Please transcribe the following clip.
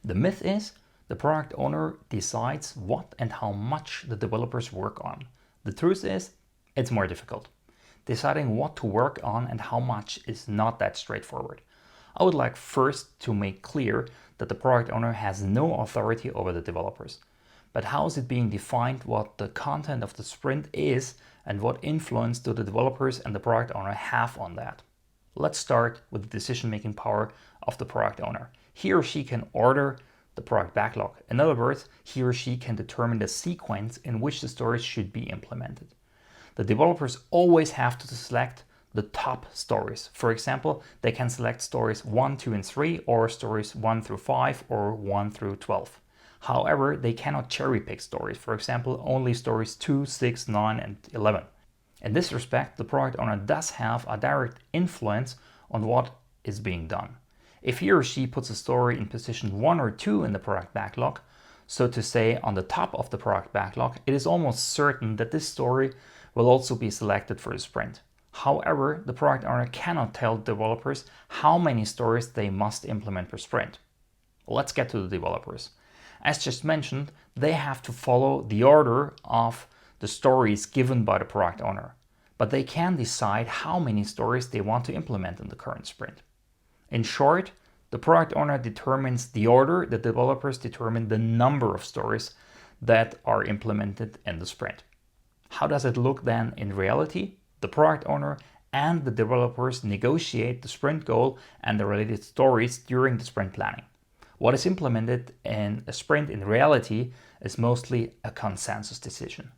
The myth is the product owner decides what and how much the developers work on. The truth is it's more difficult. Deciding what to work on and how much is not that straightforward. I would like first to make clear that the product owner has no authority over the developers. But how is it being defined what the content of the sprint is and what influence do the developers and the product owner have on that? Let's start with the decision-making power of the product owner. He or she can order the product backlog. In other words, he or she can determine the sequence in which the stories should be implemented. The developers always have to select the top stories. For example, they can select stories 1, 2, and 3, or stories 1 through 5, or 1 through 12. However, they cannot cherry pick stories. For example, only stories 2, 6, 9, and 11. In this respect, the product owner does have a direct influence on what is being done. If he or she puts a story in position 1 or 2 in the product backlog, so to say on the top of the product backlog, it is almost certain that this story will also be selected for the sprint. However, the product owner cannot tell developers how many stories they must implement per sprint. Let's get to the developers. As just mentioned, they have to follow the order of the stories given by the product owner, but they can decide how many stories they want to implement in the current sprint. In short, the product owner determines the order, the developers determine the number of stories that are implemented in the sprint. How does it look then in reality? The product owner and the developers negotiate the sprint goal and the related stories during the sprint planning. What is implemented in a sprint in reality is mostly a consensus decision.